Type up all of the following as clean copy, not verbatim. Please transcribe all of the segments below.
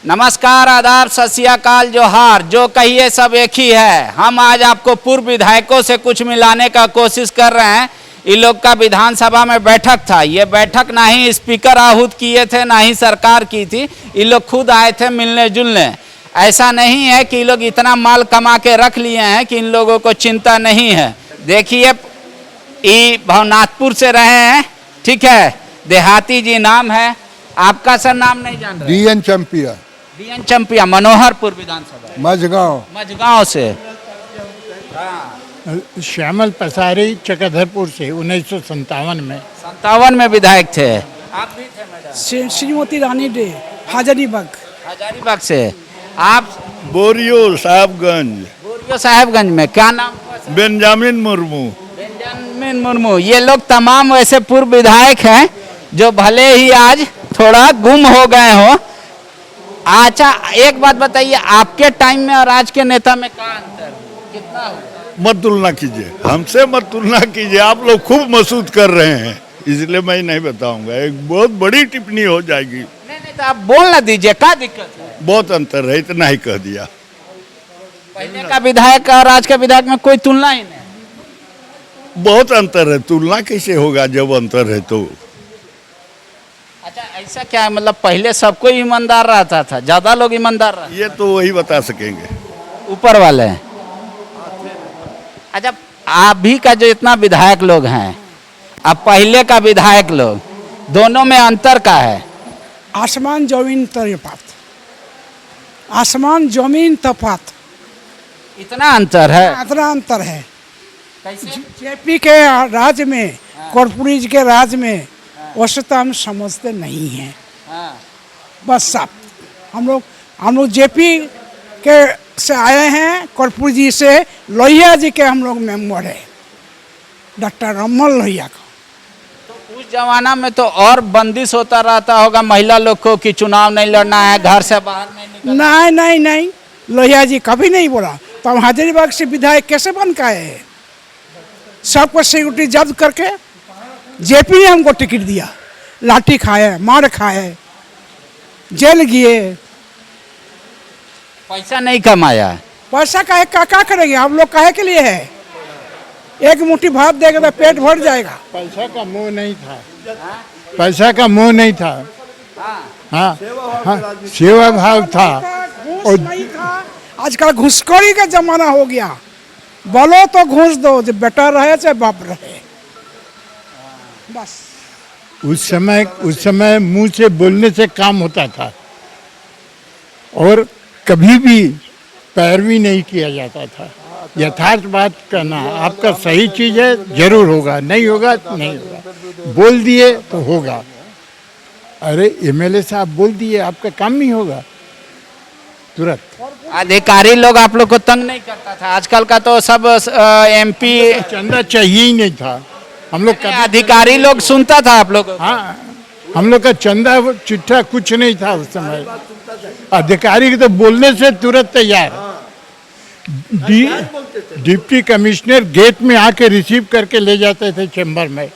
नमस्कार, आदाब, सत श्री अकाल, जोहार, जो कहिए सब एक ही है। हम आज आपको पूर्व विधायकों से कुछ मिलाने का कोशिश कर रहे हैं। इन लोग का विधानसभा में बैठक था। ये बैठक ना ही स्पीकर आहूत किए थे ना ही सरकार की थी। ये लोग खुद आए थे मिलने जुलने। ऐसा नहीं है कि ये लोग इतना माल कमा के रख लिए हैं कि इन लोगों को चिंता नहीं है। देखिए, ये भवनाथपुर से रहे हैं, ठीक है। देहाती जी नाम है आपका, सर नाम नहीं जान रहे? DN चंपिया, DN चंपिया, मनोहरपुर विधानसभा, मझगांव से। श्यामल पसारी चक्रधरपुर से 1957 में 57 में विधायक थे। आप भी थे मैडम? श्रीमती रानी डे, हजारीबाग से। आप? बोरियो साहबगंज में। क्या नाम हुआ sir? Benjamin Murmu. Benjamin Murmu. ये लोग तमाम वैसे पूर्व विधायक हैं जो भले ही आज थोड़ा गुम हो गए हो। अच्छा, एक बात बताइए, आपके टाइम में और आज के नेता में क्या अंतर कितना हो? मत तुलना कीजिए, हमसे मत तुलना कीजिए। आप लोग खूब मसूद कर रहे हैं, इसलिए मैं नहीं बताऊंगा। एक बहुत बड़ी टिप्पणी हो जाएगी। नहीं तो आप बोल ना दीजिए, क्या दिक्कत है? बहुत अंतर है, इतना ही कह दिया। पहले का विधायक और आज का विधायक में कोई तुलना ही नहीं। बहुत अंतर है, तुलना कैसे होगा जब अंतर है तो। अच्छा, ऐसा क्या है? मतलब पहले सबको ईमानदार रहता था, ज्यादा लोग ईमानदार रहते? ये तो वही बता सकेंगे, ऊपर वाले। अच्छा, आप भी का जो इतना विधायक लोग हैं, अब पहले का विधायक लोग, दोनों में अंतर का है? आसमान जमीन तफात, आसमान जमीन तफात, इतना अंतर है? इतना अंतर है। कैसे? जेपी के राज में, कॉर्पोरेट के राज में वस्तुतः हम समझते नहीं हैं। बस साहब, हम लोग जेपी के से आए हैं, कर्पूरी जी से। लोहिया जी के हम लोग मेंबर है, डॉक्टर रमन लोहिया का। तो उस जमाना में तो और बंदिश होता रहता होगा महिला लोग को कि चुनाव नहीं लड़ना है, घर से बाहर नहीं निकलना। नहीं, लोहिया जी कभी नहीं बोला। तो हम हजारीबाग से विधायक कैसे बन के आए हैं? सबको सिक्योरिटी जब्त करके जेपी ने हमको टिकट दिया। लाठी खाए, मार खाए, जेल गए, पैसा नहीं कमाया। पैसा काहे का करेंगे हम लोग? काहे के लिए है? एक मुट्ठी भात देगा तो पेट भर जाएगा। पैसा का मोह नहीं था, पैसा का मोह नहीं था। हाँ, सेवा भाव था। घूस नहीं था। आजकल घूसखोरी का जमाना हो गया। बोलो तो घूस दो, जो बेटा रहे चाहे बाप रहे, बस। उस समय मुंह से बोलने से काम होता था और कभी भी पैरवी नहीं किया जाता था। यथार्थ बात करना, आपका सही चीज है जरूर होगा, नहीं होगा तो नहीं होगा। बोल दिए तो होगा। अरे MLA साहब बोल दिए, आपका काम नहीं होगा तुरंत। अधिकारी लोग आप लोग को तंग नहीं करता था? आजकल का तो सब MP चंदा चाहिए ही नहीं था हम लोग का। अधिकारी लोग सुनता था आप लोग? हाँ, हम लोग का चंदा चिट्ठा कुछ नहीं था उस समय। अधिकारी के तो बोलने से तुरंत तैयार। डिप्टी कमिश्नर गेट में आके रिसीव करके ले जाते थे चैम्बर में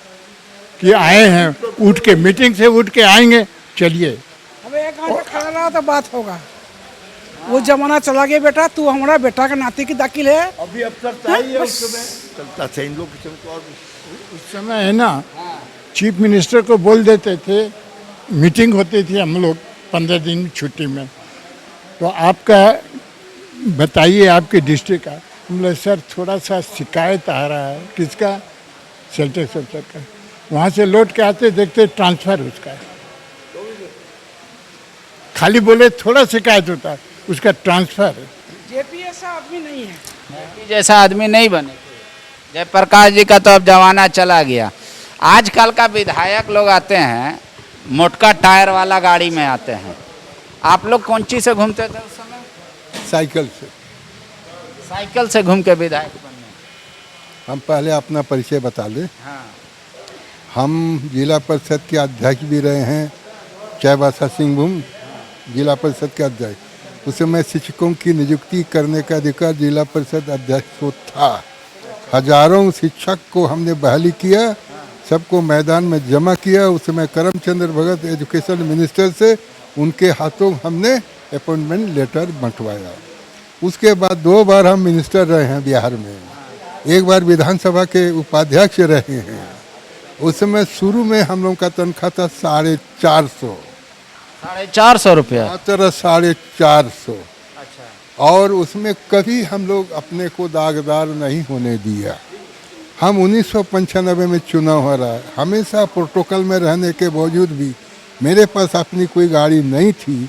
कि आए हैं, उठ के मीटिंग से उठ के आएंगे, चलिए। अब एक घंटा खड़ा रहा तो बात होगा। वो जमाना चला गया बेटा, तू हमारा बेटा का नाती की दाखिल है। अभी अफसर चाहिए, उस समय चलता था इन लोग। उस समय है ना, चीफ मिनिस्टर को बोल देते थे, मीटिंग होती थी हम लोग 15 दिन छुट्टी में, तो आपका बताइए आपके डिस्ट्रिक्ट का। हम लोग सर थोड़ा सा शिकायत आ रहा है। किसका? सेल्टेक्स अफसर का। वहाँ से लौट के आते देखते ट्रांसफ़र उसका है। खाली बोले थोड़ा शिकायत होता है, उसका ट्रांसफ़र है। जेपी ऐसा आदमी नहीं है। जैसा आदमी नहीं बने। जयप्रकाश जी का तो अब जमाना चला गया। आजकल का विधायक लोग आते हैं, मोटका टायर वाला गाड़ी में आते हैं। आप लोग कौन चीज से घूमते थे उस समय? साइकिल से घूम के विधायक बनने। हम पहले अपना परिचय बता दें। हाँ। हम जिला परिषद के अध्यक्ष भी रहे हैं, चाईबासा सिंहभूम जिला परिषद के अध्यक्ष। उस समय शिक्षकों की नियुक्ति करने का अधिकार जिला परिषद अध्यक्ष को था। हजारों शिक्षक को हमने बहाली किया, सबको मैदान में जमा किया। उस समय करमचंद्र भगत एजुकेशन मिनिस्टर से, उनके हाथों हमने अपॉइंटमेंट लेटर बंटवाया। उसके बाद 2 बार हम मिनिस्टर रहे हैं बिहार में, एक बार विधानसभा के उपाध्यक्ष रहे हैं। उस समय शुरू में हम लोग का तनख्वाह था 450, 450 रुपया। मात्र 450। और उसमें कभी हम लोग अपने को दागदार नहीं होने दिया। हम 1995 में चुनाव हारा, हमेशा प्रोटोकॉल में रहने के बावजूद भी मेरे पास अपनी कोई गाड़ी नहीं थी।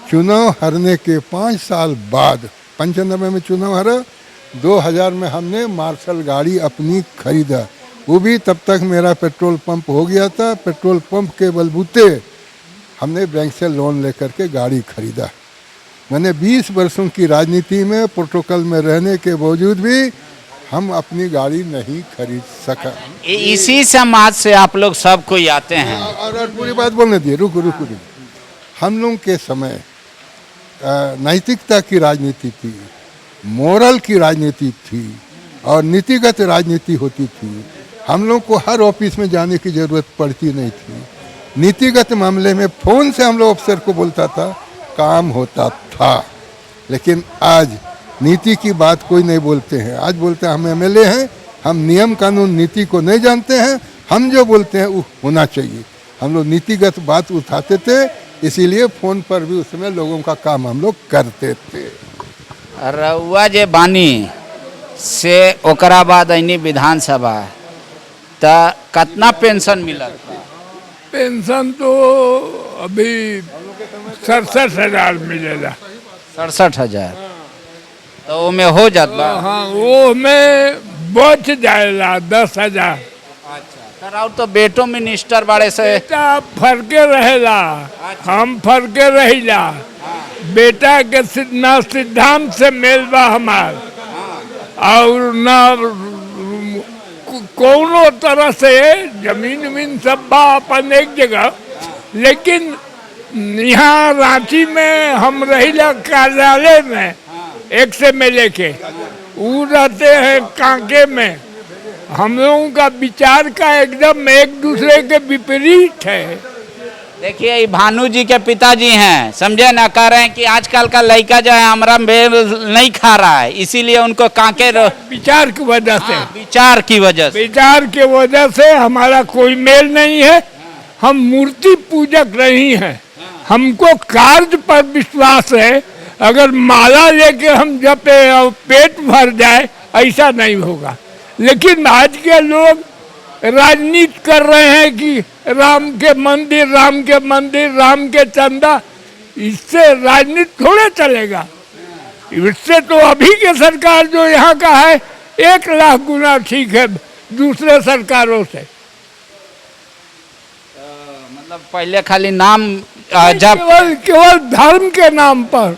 चुनाव हारने के 5 साल बाद 95 में चुनाव हारा, 2000 में हमने मार्शल गाड़ी अपनी खरीदा। वो भी तब तक मेरा पेट्रोल पंप हो गया था। पेट्रोल पंप के बलबूते हमने बैंक से लोन लेकर के गाड़ी खरीदा। मैंने 20 वर्षों की राजनीति में प्रोटोकॉल में रहने के बावजूद भी हम अपनी गाड़ी नहीं खरीद सका। इसी समाज से आप लोग सब कोई आते हैं। और पूरी बात बोलने दिए, रुक। हम लोग के समय नैतिकता की राजनीति थी, मोरल की राजनीति थी और नीतिगत राजनीति होती थी। हम लोग को हर ऑफिस में जाने की ज़रूरत पड़ती नहीं थी। नीतिगत मामले में फ़ोन से हम लोग अफसर को बोलता था, काम होता था। लेकिन आज नीति की बात कोई नहीं बोलते हैं। आज बोलते हैं हम एमएलए हैं, हम नियम कानून नीति को नहीं जानते हैं, हम जो बोलते हैं वो होना चाहिए। हम लोग नीतिगत बात उठाते थे, इसीलिए फ़ोन पर भी उस समय लोगों का काम हम लोग करते थे। रउआ जे बानी से ओकरा बाद ऐनी विधानसभा त कितना पेंशन मिलत? पेंशन तो अभी 67,000 मिलेला। 67,000 तो वो में हो जात बा। हाँ, वो में बच जाएगा 10,000। और तो बेटो मिनिस्टर बाड़े से बेटा फरके रहेला, हम फरके रहिला। बेटा के ना सिद्धांत से मेल बा हमार, और ना कोनो तरह से जमीन सब बा अपन एक जगह। लेकिन यहाँ रांची में हम रहिला कार्यालय में, एक से में लेके वो रहते हैं कांके में। हम लोगों का विचार का एकदम एक दूसरे के विपरीत है। देखिए ये भानु जी के पिताजी हैं, समझे ना, कह रहे हैं कि आजकल का लड़का जो है हमरा मेल नहीं खा रहा है, इसीलिए उनको कांके विचार की वजह से, विचार की वजह से, विचार के वजह से हमारा कोई मेल नहीं है। हम मूर्ति पूजक नहीं हैं, हमको कार्य पर विश्वास है। अगर माला लेके हम जपे और पेट भर जाए, ऐसा नहीं होगा। लेकिन आज के लोग राजनीति कर रहे हैं कि राम के मंदिर, राम के मंदिर, राम के चंदा। इससे राजनीति थोड़े चलेगा। इससे तो अभी के सरकार जो यहाँ का है 1 लाख गुना ठीक है दूसरे सरकारों से। मतलब पहले खाली नाम जब केवल धर्म के नाम पर,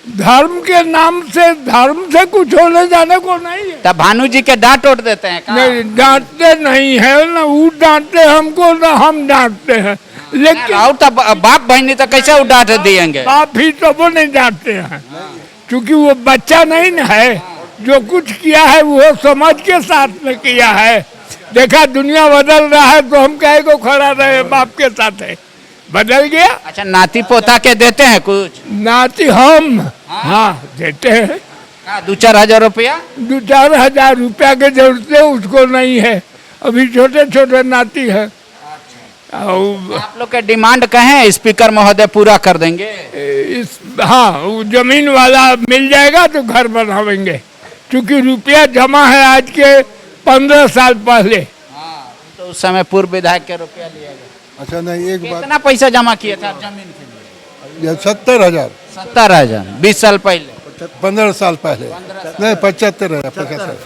धर्म के नाम से, धर्म से कुछ होने जाने को नहीं है। तब भानु जी के डांट उठ देते हैं? नहीं, डांटते नहीं है ना, वो डांटते हमको ना हम डांटते हैं। लेकिन और तब बाप बहनी तो कैसे डांट दिएंगे? बाप ही तो वो नहीं डांटते हैं, क्योंकि वो बच्चा नहीं ना है। जो कुछ किया है वो समझ के साथ में किया है। देखा दुनिया बदल रहा है तो हम काहे को खड़ा रहे बाप के साथ है, बदल गया। अच्छा, नाती पोता के देते हैं कुछ? नाती हम हाँ देते हैं। 2-4 हजार रुपया? 2-4 हजार रुपया के जरूरत है, उसको नहीं है। अभी छोटे छोटे नाती है। आप लोग के डिमांड कहें स्पीकर महोदय पूरा कर देंगे? हाँ, वो जमीन वाला मिल जाएगा तो घर बनावेंगे, क्योंकि रुपया जमा है आज के 15 साल पहले। तो उस समय पूर्व विधायक के रुपया लिया गया। अच्छा, नहीं एक बात, कितना पैसा जमा किए थे आप जमीन के लिए? 70,000। 70,000 20 साल पहले? 15 साल पहले नहीं, 75,000।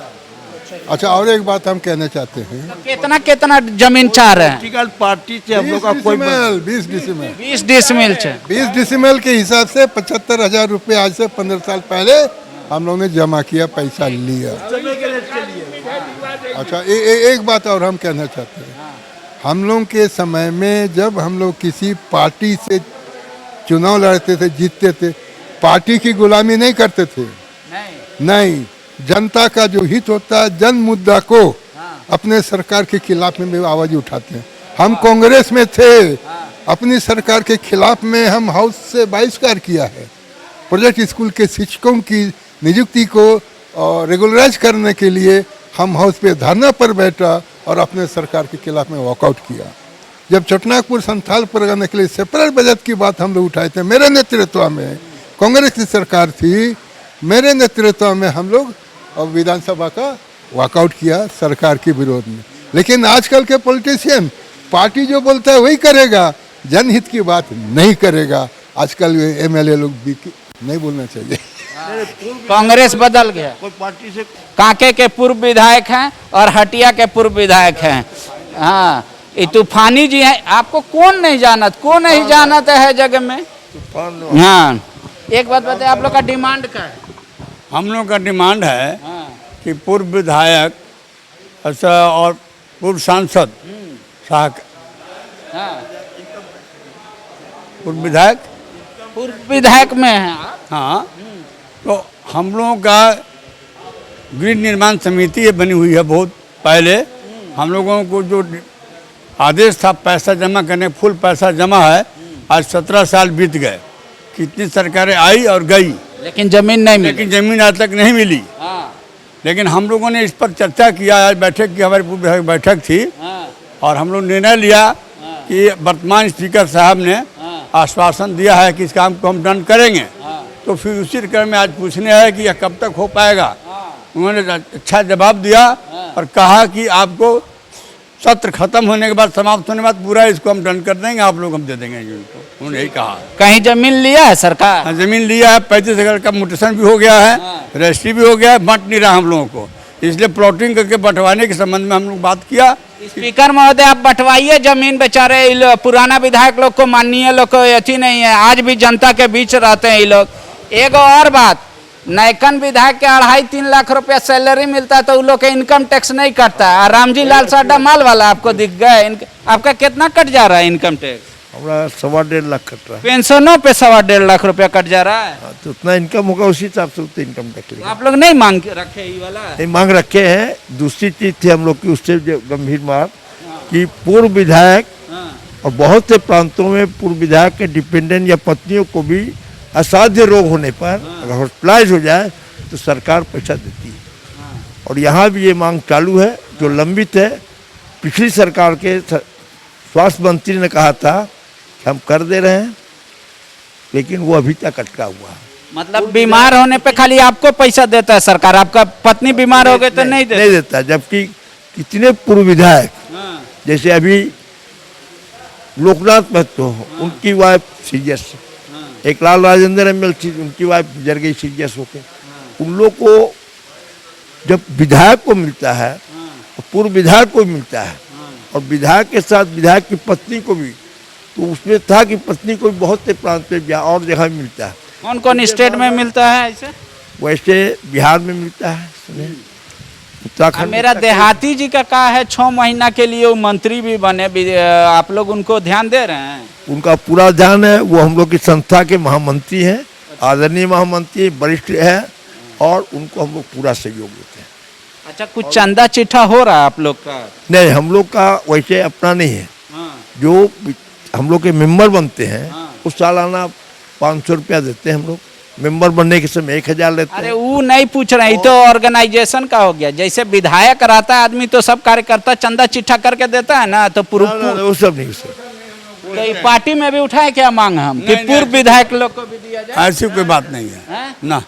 अच्छा, और एक बात हम कहना चाहते हैं, कितना कितना जमीन चाह रहे हैं? पॉलिटिकल पार्टी से हम लोग का कोई 20 डिसमिल 20 डिसमिल से 20 डिसमिल के हिसाब से 75,000 रुपये आज से 15 साल पहले हम लोग ने जमा किया, पैसा लिया। अच्छा, एक बात और हम कहना चाहते हैं, हम लोग के समय में जब हम लोग किसी पार्टी से चुनाव लड़ते थे, जीतते थे, पार्टी की गुलामी नहीं करते थे। नहीं, जनता का जो हित होता है, जन मुद्दा को अपने सरकार के खिलाफ में भी आवाज उठाते हैं। हम कांग्रेस में थे, अपनी सरकार के खिलाफ में हम हाउस से बहिष्कार किया है। प्रोजेक्ट स्कूल के शिक्षकों की नियुक्ति को रेगुलराइज करने के लिए हम हाउस पे धरना पर बैठा और अपने सरकार के खिलाफ में वॉकआउट किया। जब छोटनागपुर संथाल परगना के लिए सेपरेट बजट की बात हम लोग उठाए थे, मेरे नेतृत्व में कांग्रेस की सरकार थी, मेरे नेतृत्व में हम लोग विधानसभा का वॉकआउट किया सरकार के विरोध में। लेकिन आजकल के पॉलिटिशियन पार्टी जो बोलता है वही करेगा, जनहित की बात नहीं करेगा। आजकल एमएलए लोग भी नहीं बोलना चाहिए। कांग्रेस बदल गया। कोई पार्टी से कांके के पूर्व विधायक हैं और हटिया के पूर्व विधायक हैं। हाँ, ये तूफानी जी हैं। आपको कौन नहीं जानत, कौन नहीं जानत है जगह में। हाँ, एक बात बताइए, आप लोग का डिमांड क्या है? हम लोग का डिमांड है कि पूर्व विधायक अच्छा और पूर्व सांसद पूर्व विधायक में है आप? हाँ, तो हम लोगों का गृह निर्माण समिति बनी हुई है। बहुत पहले हम लोगों को जो आदेश था पैसा जमा करने, फुल पैसा जमा है। आज 17 साल बीत गए, कितनी सरकारें आई और गई, लेकिन जमीन नहीं मिली। लेकिन जमीन आज तक नहीं मिली। लेकिन हम लोगों ने इस पर चर्चा किया, आज बैठक की हमारी पूर्व बैठक थी और हम लोग निर्णय लिया कि वर्तमान स्पीकर साहब ने आश्वासन दिया है कि इस काम को हम डन करेंगे। तो फिर उसी क्रम में आज पूछने है कि यह कब तक हो पाएगा। उन्होंने अच्छा जवाब दिया और कहा कि आपको सत्र खत्म होने के बाद, समाप्त होने के बाद पूरा इसको हम डन कर देंगे, आप लोग हम दे देंगे उनको। उन्होंने यही कहा। कहीं जमीन लिया है सरकार? हाँ, जमीन लिया है। 35 एकड़ का म्यूटेशन भी हो गया है, रजिस्ट्री भी हो गया है, बंट नहीं रहा हम लोगों को। इसलिए प्लॉटिंग करके बंटवाने के संबंध में हम लोग बात किया। स्पीकर महोदय, आप बंटवाइए जमीन। बेचारे पुराना विधायक लोग को, माननीय लोग को अथी नहीं है, आज भी जनता के बीच रहते हैं ये लोग। एक और बात, नैकन विधायक के 2.5-3 लाख रुपया सैलरी मिलता है तो उन लोग के इनकम टैक्स नहीं कटता है। रामजी लाल साडा माल वाला आपको दिख गए, आपका कितना कट जा रहा है इनकम टैक्स? हमारा 1.25 लाख कट रहा है। पेंशनों पे 1.25 लाख रुपया कट जा रहा है। तो उतना इनकम होगा, उसी हिसाब से उतना इनकम टैक्स लेगा। आप लोग नहीं मांग रखे ये वाला? नहीं मांग रखे हैं। दूसरी चीज थी हम लोग की, उससे जो गंभीर बात कि पूर्व विधायक और बहुत से प्रांतों में पूर्व विधायक के डिपेंडेंट या पत्नियों को भी असाध्य रोग होने पर अगर हॉस्पिटलाइज हो जाए तो सरकार पैसा देती है। और यहाँ भी ये मांग चालू है जो लंबित है। पिछली सरकार के स्वास्थ्य मंत्री ने कहा था कि हम कर दे रहे हैं, लेकिन वो अभी तक अटका हुआ है। मतलब बीमार होने पे खाली आपको पैसा देता है सरकार, आपका पत्नी बीमार हो गए तो नहीं देता। जबकि कितने पूर्व विधायक, जैसे अभी लोकनाथ महतो, उनकी वाइफ सीरियस, एक लाल राजेंद्र एमएलसी, उनकी वाइफ गुजर गई सीरियस होकर। उन लोग को जब विधायक को मिलता है तो पूर्व विधायक को मिलता है, और विधायक के साथ विधायक की पत्नी को भी, तो उसमें था कि पत्नी को भी बहुत से प्रांत में और जगह मिलता है। कौन कौन स्टेट में मिलता है ऐसे? वैसे बिहार में मिलता है, उत्तराखंड। मेरा देहाती जी का कहा है 6 महीना के लिए वो मंत्री भी बने, आप लोग उनको ध्यान दे रहे हैं? उनका पूरा ध्यान है। वो हम लोग की संस्था के महामंत्री हैं, आदरणीय महामंत्री, वरिष्ठ है, और उनको हम लोग पूरा सहयोग देते हैं। अच्छा, कुछ चंदा चिट्ठा हो रहा है आप लोग का? नहीं, हम लोग का वैसे अपना नहीं है। जो हम लोग के मेंबर बनते हैं उस सालाना 500 रुपया देते हैं हम लोग। मेंबर बनने के समय 1000 लेते हैं। अरे वो नहीं पूछ रहे, तो ऑर्गेनाइजेशन का हो गया। जैसे विधायक रहता है आदमी तो सब कार्यकर्ता चंदा चिट्ठा करके देता है ना, तो वो सब नहीं। तो ये पार्टी में भी उठाए क्या मांग हम कि पूर्व विधायक लोग को भी दिया जाए? ऐसी कोई बात नहीं है ना।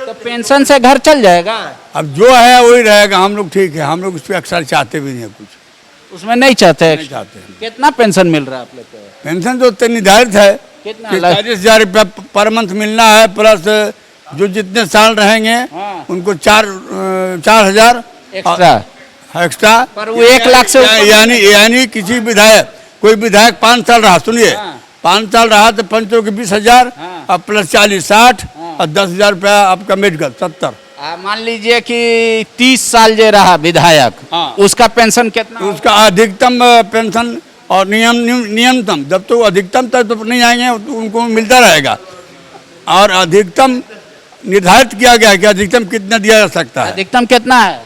तो पेंशन से घर चल जाएगा? अब जो है वही रहेगा। हम लोग ठीक है, हम लोग उस पर अक्सर चाहते भी नहीं कुछ, उसमें नहीं चाहते। नहीं चाहते। कितना पेंशन मिल रहा है आप लोग को? पेंशन तो उतना निर्धारित है, 40,000 रुपया पर मंथ मिलना है, प्लस जो जितने साल रहेंगे उनको 4,000 एक्स्ट्रा। पर वो 1 लाख से यानी किसी विधायक, कोई विधायक 5 साल रहा, सुनिए 5 साल रहा तो पंचों के 20,000 और प्लस 40 60 और 10,000 रुपया आपका मेडिकल 70। मान लीजिए कि 30 साल जो रहा विधायक, उसका पेंशन कितना? उसका अधिकतम पेंशन और न्यूनतम, जब तो अधिकतम तक तो नहीं आएंगे तो उनको मिलता रहेगा। और अधिकतम निर्धारित किया गया है कि अधिकतम कितना दिया जा सकता है। अधिकतम कितना है?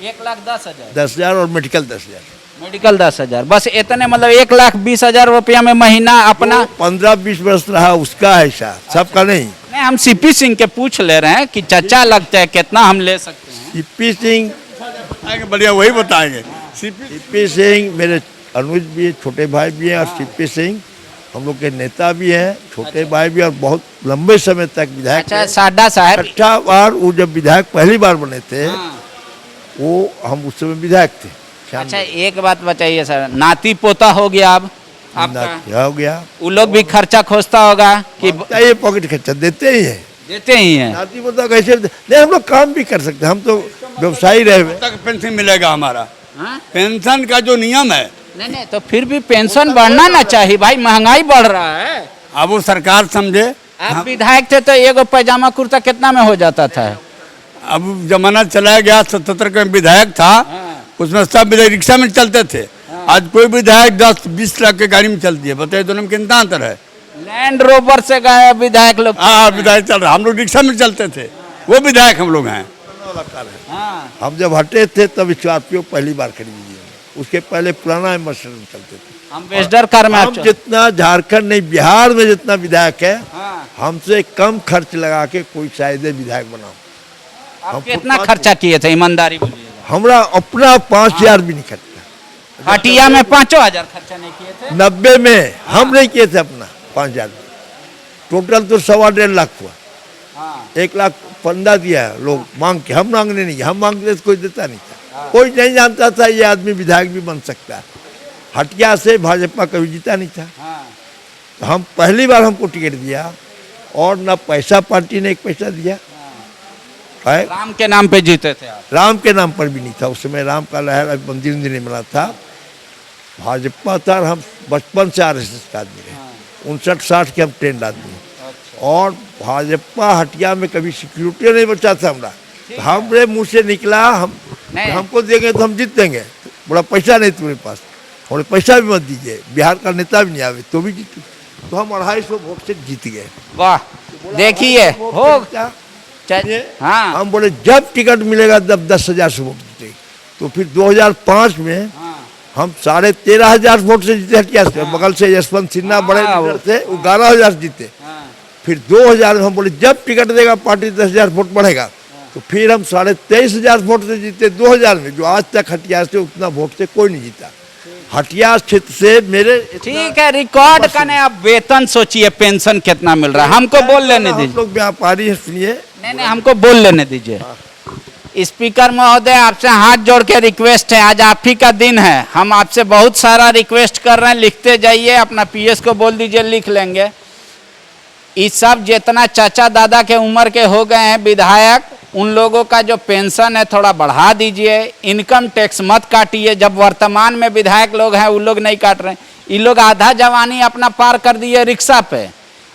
1,10,000। 10,000 और मेडिकल 10,000। मेडिकल 10,000, बस इतने, मतलब 1,20,000 रुपया में महीना अपना। 15-20 वर्ष रहा उसका है शायद, सबका नहीं। नहीं, हम सीपी सिंह के पूछ ले रहे हैं कि चचा लगता है कितना हम ले सकते हैं। सीपी सिंह बढ़िया वही बताएंगे। सीपी सिंह मेरे अनुज भी है, छोटे भाई भी हैं, और सीपी सिंह हम लोग के नेता भी हैं, छोटे भाई भी, और बहुत लंबे समय तक विधायक। अच्छा, साडा साहब, छठा बार वो जब विधायक पहली बार बने थे, वो हम उस समय विधायक थे। अच्छा एक बात बताइए सर, नाती पोता हो गया अब आपका, क्या हो गया? वो लोग भी खर्चा खोजता होगा कि ये पॉकेट खर्चा देते ही है, देते ही हैं। नाती पोता कैसे नहीं, हम लोग काम भी कर सकते हैं, हम तो व्यवसायी रहे हुए। तक पेंशन मिलेगा हमारा। हाँ? पेंशन का जो नियम है, नहीं तो फिर भी पेंशन बढ़ना ना चाहिए भाई, महंगाई बढ़ रहा है। अब वो सरकार समझे। आप विधायक थे तो एगो पैजामा कुर्ता कितना में हो जाता था? अब जमाना चला गया, 77 का विधायक था, उसमें सब विधायक रिक्शा में चलते थे। आज कोई विधायक 10-20 लाख के गाड़ी में चलती है, बताइए दोनों में कितना अंतर है? लैंड रोवर से गए विधायक लोग। हाँ, विधायक चल रहा, हम लोग रिक्शा में चलते थे, वो विधायक हम लोग हैं। हम जब हटे थे तब स्कॉर्पियो पहली बार खरीदी थी, उसके पहले पुराना मर्सिडीज में चलते थे। हम वेस्डर कार में हम जितना झारखंड नहीं बिहार में जितना विधायक है, हमसे कम खर्च लगा के कोई शायद विधायक बनाओ। आप कितना खर्चा किए थे, ईमानदारी बोलिए? हमरा अपना 5,000 भी नहीं खर्चा। हटिया में 5,000 खर्चा नहीं किए थे? 90 में हम नहीं किए थे अपना 5,000, टोटल तो 1.25 लाख हुआ। 1,15,000 दिया है लोग मांग के, हम मांगने नहीं, हम मांगते तो कोई देता नहीं था। कोई नहीं जानता था ये आदमी विधायक भी बन सकता है। हटिया से भाजपा कभी जीता नहीं था, तो हम पहली बार हमको टिकट दिया, और ना पैसा पार्टी ने एक पैसा दिया है। राम के नाम पे जीते थे आप? राम के नाम पर भी नहीं था, उस समय राम का लहर मंदिर नहीं बना था, भाजपा था। और हम बचपन से RSS का आदमी रहे, 59-60 के हम ट्रेंड आदमी। और भाजपा हटिया में कभी सिक्योरिटी नहीं बचा था हमारा, तो हमरे मुँह से निकला हमको देंगे तो हम जीत देंगे, बड़ा पैसा नहीं तुम्हारे पास, और पैसा भी मत दीजिए, बिहार का नेता भी नहीं आवे तो भी जीते। तो हम 250 वोट से जीत गए। वाह, देखिए हो। हाँ, हम बोले जब टिकट मिलेगा तब 10,000 से वोट जीते। तो फिर 2005 में हम 13,500 वोट से जीते हटिया से। बगल से यशवंत सिन्हा बड़े लीडर थे, वो 11,000 जीते। फिर 2000 में हम बोले जब टिकट देगा पार्टी 10,000 वोट बढ़ेगा। तो फिर हम 23,500 वोट से जीते 2000 में, जो आज तक हटिया से उतना वोट से कोई नहीं जीता। हटिया क्षेत्र से मेरे ठीक है, रिकॉर्ड का नहीं, आप वेतन सोचिए, पेंशन कितना मिल रहा है, हमको बोल लेने दीजिए। हम लोग व्यापारी हैं, सुनिए। नहीं, हमको बोल लेने दीजिए। स्पीकर महोदय, आपसे हाथ जोड़ के रिक्वेस्ट है, आज आप ही का दिन है, हम आपसे बहुत सारा रिक्वेस्ट कर रहे हैं, लिखते जाइए, अपना PS को बोल दीजिए, लिख लेंगे। इस सब जितना चाचा दादा के उम्र के हो गए हैं विधायक, उन लोगों का जो पेंशन है थोड़ा बढ़ा दीजिए, इनकम टैक्स मत काटिए। जब वर्तमान में विधायक लोग हैं वो लोग नहीं काट रहे हैं, ये लोग आधा जवानी अपना पार कर दिए रिक्शा पे,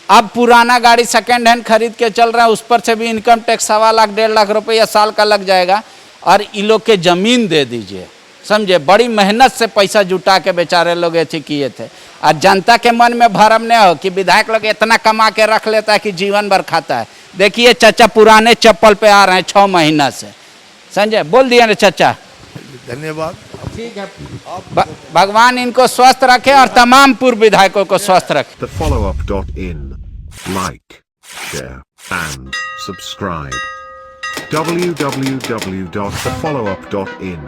अब पुराना गाड़ी सेकेंड हैंड खरीद के चल रहा है, उस पर से भी इनकम टैक्स 1.25 लाख 1.5 लाख रुपया साल का लग जाएगा। और इन लोग के ज़मीन दे दीजिए, समझे, बड़ी मेहनत से पैसा जुटा के बेचारे लोग ऐसे किए थे। और जनता के मन में भरम नहीं हो कि विधायक लोग इतना कमा के रख लेता है कि जीवन भर खाता है। देखिए चाचा पुराने चप्पल पे आ रहे हैं 6 महीना से, समझे, बोल दिया ना चाचा। धन्यवाद। ठीक है, भगवान इनको स्वस्थ रखे और तमाम पूर्व विधायकों को स्वस्थ रखे। TheFollowUp.in. Like, share, and subscribe. www.thefollowup.in